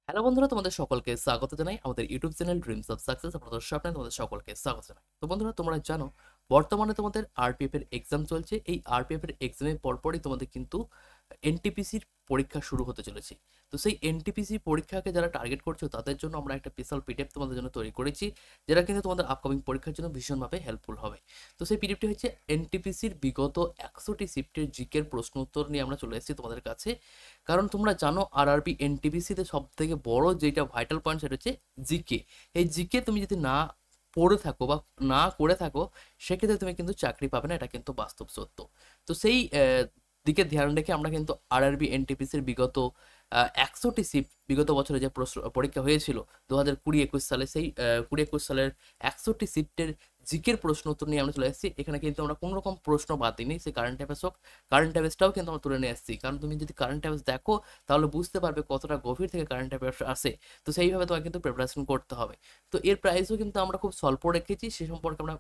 Hello বন্ধুরা, তোমাদের সকলকে স্বাগত জানাই আমাদের YouTube channel dreams of success. আপনাদের স্বপ্নে তোমাদের সকলকে স্বাগত জানাই। তো বন্ধুরা, তোমরা জানো বর্তমানে তোমাদের আরপিএফ এর এক্সাম চলছে। এই আরপিএফ এর এক্সামের পরপরই তোমাদের কিন্তু এনটিপিসির পরীক্ষা শুরু হতে চলেছে। তো সেই এনটিপিসি পরীক্ষাকে যারা টার্গেট করছো তাদের জন্য আমরা একটা স্পেশাল পিডিএফ তোমাদের জন্য তৈরি করেছি, যেটা কিন্তু তোমাদের আপকামিং পরীক্ষার জন্য ভীষণভাবে হেল্পফুল হবে। তো সেই পিডিএফটি হচ্ছে এনটিপিসির বিগত 100টি শিফটের জিকের প্রশ্ন উত্তর নিয়ে আমরা চলে এসেছি তোমাদের কাছে। কারণ তোমরা জানো আরআরবি এনটিপিসিতে সব থেকে বড় যেটা ভাইটাল পয়েন্ট সেটা হচ্ছে জিকে। এই জিকে তুমি যদি না পড়ে থাকো বা না করে থাকো, সেক্ষেত্রে তুমি কিন্তু চাকরি পাবে না, এটা কিন্তু বাস্তব সত্য। তো সেই দিকে ধ্যান রেখে আমরা কিন্তু আরআরবি এনটিপিসির বিগত 100টি শিফট বিগত বছরে যে প্রশ্ন পরীক্ষা হয়েছিল 2020-21 সালে, সেই 20-21 সালের 100টি শিফটের জিকের প্রশ্ন উত্তর নিয়ে আমরা চলে এসেছি। এখানে কিন্তু আমরা কোনো রকম প্রশ্ন বাদ দিইনি, সেই কারেন্ট অ্যাফেয়ার্স হোক, কারেন্ট অ্যাফেয়ার্সটাও কিন্তু আমরা তুলে নিয়ে এসেছি। কারণ তুমি যদি কারেন্ট অ্যাফেয়ার্স দেখো তাহলে বুঝতে পারবে কতটা গভীর থেকে কারেন্ট অ্যাফেয়ার্স আসে। তো সেইভাবে তোমাকে কিন্তু প্রিপারেশন করতে হবে। তো এর প্রাইসও কিন্তু আমরা খুব স্বল্প রেখেছি, সে সম্পর্কে আমরা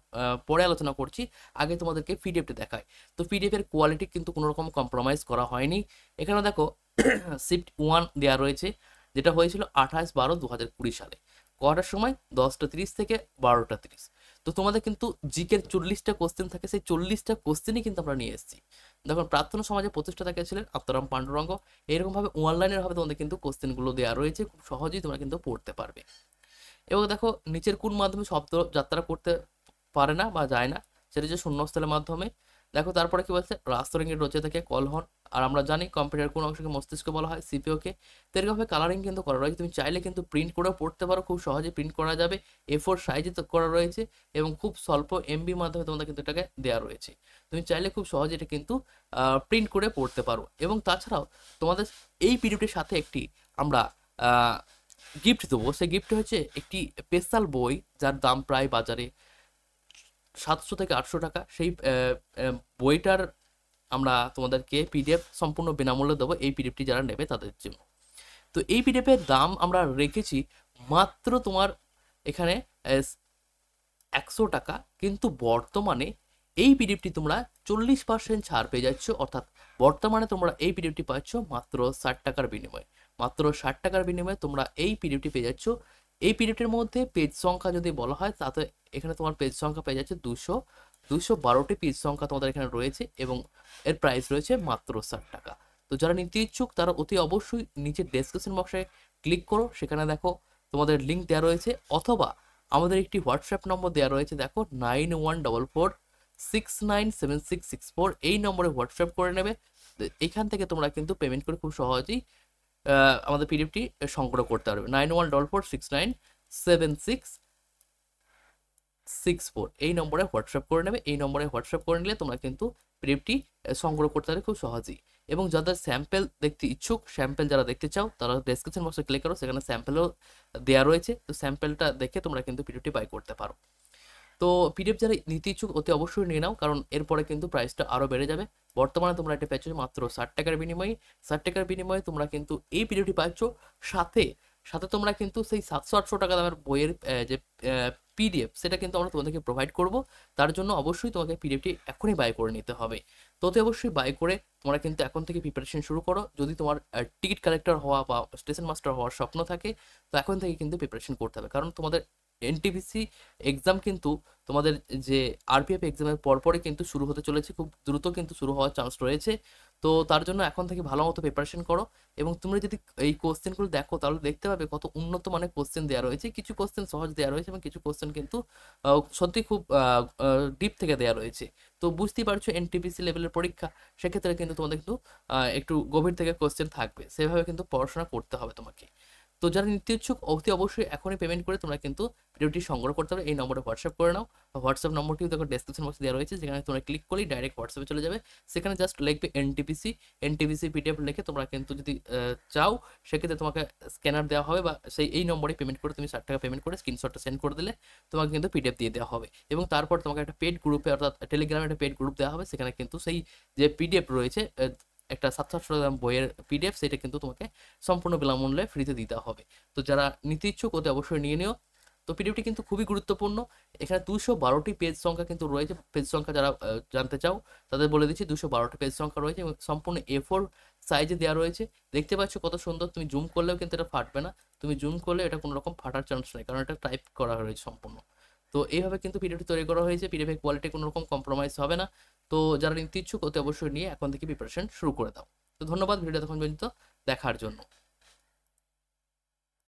পরে আলোচনা করছি। আগে তোমাদেরকে পিডিএফটি দেখাই। তো পিডিএফ এর কোয়ালিটি কিন্তু কোনো রকম কম্প্রোমাইজ করা হয়নি। এখানে দেখো শিফট 1 দেওয়া রয়েছে, যেটা হয়েছিল 28/12/2020 সালে। কটার সময়? 10টা 30 থেকে 12টা 30। তো তোমাদের কিন্তু জিকের 40টা কোশ্চেন থাকে, সেই 40টা কোশ্চেনই কিন্তু আমরা নিয়ে এসেছি। দেখুন, প্রার্থনা সমাজে প্রতিষ্ঠাতা কে ছিলেন? আত্মারাম পাণ্ডুরঙ্গ। এরকম ভাবে অনলাইনের ভাবে তোমাদের কিন্তু কোশ্চেনগুলো দেওয়া রয়েছে, খুব সহজেই তোমরা কিন্তু পড়তে পারবে। এবং দেখো নিচের কোন মাধ্যমে শব্দ যাত্রা করতে পারে না বা যায় না, সেটা হচ্ছে শূন্যস্থলের মাধ্যমে। দেখো তারপরে কি বলছে? রাস্তরিংয়ের রচে থেকে কলহন। আর আমরা জানি কম্পিউটার কোন অংশকে মস্তিষ্ক বলা হয়? সিপিও কে। তো এরকমভাবে কালারিং কিন্তু করা রয়েছে, তুমি চাইলে কিন্তু প্রিন্ট করেও পড়তে পারো, খুব সহজে প্রিন্ট করা যাবে। A4 সাইজে তো করা রয়েছে এবং খুব স্বল্প এমবি মাধ্যমে তোমাদের কিন্তু এটাকে দেওয়া রয়েছে। তুমি চাইলে খুব সহজে এটা কিন্তু প্রিন্ট করে পড়তে পারো। এবং তাছাড়াও তোমাদের এই পিডিএফটির সাথে একটি আমরা গিফট দেবো। সেই গিফট হচ্ছে একটি স্পেশাল বই, যার দাম প্রায় বাজারে 700 থেকে 800 টাকা। সেই বইটার আমরা তোমাদেরকে পিডিএফ সম্পূর্ণ বিনামূল্যে দেবো, এই পিডিএফটি যারা নেবে তাদের জন্য। তো এই পিডিএফ এর দাম আমরা রেখেছি মাত্র তোমার এখানে 100 টাকা। কিন্তু বর্তমানে এই পিডিএফটি তোমরা 40% ছাড় পেয়ে যাচ্ছ, অর্থাৎ বর্তমানে তোমরা এই পিডিএফটি পাচ্ছ মাত্র 60 টাকার বিনিময়ে। মাত্র 60 টাকার বিনিময়ে তোমরা এই পিডিএফটি পেয়ে যাচ্ছ। এই পিডিএফটির মধ্যে পেজ সংখ্যা যদি বলা হয়, তাতে এখানে তোমার পেজ সংখ্যা পেয়ে যাচ্ছে 212টি পেজ সংখ্যা তোমাদের এখানে রয়েছে, এবং এর প্রাইস রয়েছে মাত্র 60 টাকা। তো যারা নিতে ইচ্ছুক তারা অতি অবশ্যই নিচে ডেসক্রিপশন বক্সে ক্লিক করো, সেখানে দেখো তোমাদের লিঙ্ক দেওয়া রয়েছে, অথবা আমাদের একটি হোয়াটসঅ্যাপ নম্বর দেওয়া রয়েছে, দেখো 9144697664। এই নম্বরে হোয়াটসঅ্যাপ করে নেবে। এখান থেকে তোমরা কিন্তু পেমেন্ট করে খুব সহজেই আমাদের পিডিএফটি সংগ্রহ করতে পারবে। 9144697664 এই নম্বরে হোয়াটসঅ্যাপ করে নেবে। এই নম্বরে হোয়াটসঅ্যাপ করে নিলে তোমরা কিন্তু পিডিএফটি সংগ্রহ করতে পারবে খুব সহজেই। এবং যাদের স্যাম্পেল দেখতে ইচ্ছুক, স্যাম্পেল যারা দেখতে চাও, তারা ডেসক্রিপশন বক্সে ক্লিক করো, সেখানে স্যাম্পেলও দেওয়া রয়েছে। তো স্যাম্পেলটা দেখে তোমরা কিন্তু পিডিএফটি বাই করতে পারো। তো পিডিএফ যারা নিতে ইচ্ছুক অতি অবশ্যই নিয়ে নাও, কারণ এরপরে কিন্তু প্রাইসটা আরও বেড়ে যাবে। বর্তমানে তোমরা এটা পেয়েছো মাত্র 60 টাকার বিনিময়ে। 60 টাকার বিনিময়ে তোমরা কিন্তু এই পিডিএফটি পাচ্ছ। সাথে সাথে তোমরা কিন্তু সেই 700-800 টাকা দামের বইয়ের যে পিডিএফ, সেটা কিন্তু আমরা তোমাদেরকে প্রোভাইড করব। তার জন্য অবশ্যই তোমাকে পিডিএফটি এখনই বাই করে নিতে হবে। তো অতি অবশ্যই বাই করে তোমরা কিন্তু এখন থেকে প্রিপারেশন শুরু করো। যদি তোমার টিকিট কালেক্টর হওয়া বা স্টেশন মাস্টার হওয়ার স্বপ্ন থাকে, তো এখন থেকে কিন্তু প্রিপারেশন করতে হবে। কারণ তোমাদের এনটিপিসি এক্সাম কিন্তু তোমাদের যে আরপিএফ এক্সামের পরপরই কিন্তু শুরু হতে চলেছে, খুব দ্রুত কিন্তু শুরু হওয়ার চান্স রয়েছে। তো তার জন্য এখন থেকে ভালো মতো প্রিপারেশন করো। এবং তুমি যদি এই কোশ্চেনগুলো দেখো তাহলে দেখতে পাবে কত উন্নত মানের কোশ্চেন দেওয়া রয়েছে। কিছু কোশ্চেন সহজ দেওয়া রয়েছে এবং কিছু কোশ্চেন কিন্তু সত্যি খুব ডিপ থেকে দেওয়া রয়েছে। তো বুঝতেই পারছো এনটিপিসি লেভেলের পরীক্ষা, সেক্ষেত্রে কিন্তু তোমাদের কিন্তু একটু গভীর থেকে কোশ্চেন থাকবে, সেভাবে কিন্তু পড়াশোনা করতে হবে তোমাকে। তো যারা নিতে ইচ্ছুক অতি অবশ্যই এখনই পেমেন্ট করে তোমরা কিন্তু ভিডিওটি সংগ্রহ করতে হবে। এই নম্বরে হোয়াটসঅ্যাপ করে নাও। হোয়াটসঅ্যাপ নম্বরটিও দেখো ডেসক্রিপশন বক্সে দেওয়া রয়েছে, যেখানে তোমরা ক্লিক করলেই ডাইরেক্ট হোয়াটসঅ্যাপে চলে যাবে। সেখানে জাস্ট লিখবে এনটিপিসি, এনটিপিসি পিডিএফ লিখে তোমরা কিন্তু যদি চাও, সেক্ষেত্রে তোমাকে স্ক্যানার দেওয়া হবে, বা সেই এই নম্বরে পেমেন্ট করে তুমি 60 টাকা পেমেন্ট করে স্ক্রিনশটটা সেন্ড করে দিলে তোমাকে কিন্তু পিডিএফ দিয়ে দেওয়া হবে। এবং তারপর তোমাকে একটা পেড গ্রুপে, অর্থাৎ টেলিগ্রামে একটা পেড গ্রুপ দেওয়া হবে, সেখানে কিন্তু সেই যে পিডিএফ রয়েছে একটা 700 গ্রাম বইয়ের পিডিএফ, সেটা কিন্তু তোমাকে সম্পূর্ণ বিনামূল্যে ফ্রিতে দিতে হবে। তো যারা নিতে ইচ্ছুক অতি অবশ্যই নিয়ে নিও। তো পিডিএফটি কিন্তু খুবই গুরুত্বপূর্ণ। এখানে 212টি পেজ সংখ্যা কিন্তু রয়েছে। পেজ সংখ্যা যারা জানতে চাও তাদের বলে দিচ্ছি, 212টি পেজ সংখ্যা রয়েছে এবং সম্পূর্ণ A4 সাইজে দেওয়া রয়েছে। দেখতে পাচ্ছ কত সুন্দর, তুমি জুম করলেও কিন্তু এটা ফাটবে না, তুমি জুম করলে এটা কোনো রকম ফাটার চান্স নেই, কারণ এটা টাইপ করা রয়েছে সম্পূর্ণ। তো এইভাবে কিন্তু পিডিএফটি তৈরি করা হয়েছে, পিডিএফের কোয়ালিটি কোনো রকম কম্প্রোমাইজ হবে না। তো যারা নিতে ইচ্ছুক অতি অবশ্যই নিয়ে এখন থেকে প্রিপারেশন শুরু করে দাও। তো ধন্যবাদ ভিডিওটা তখন পর্যন্ত দেখার জন্য।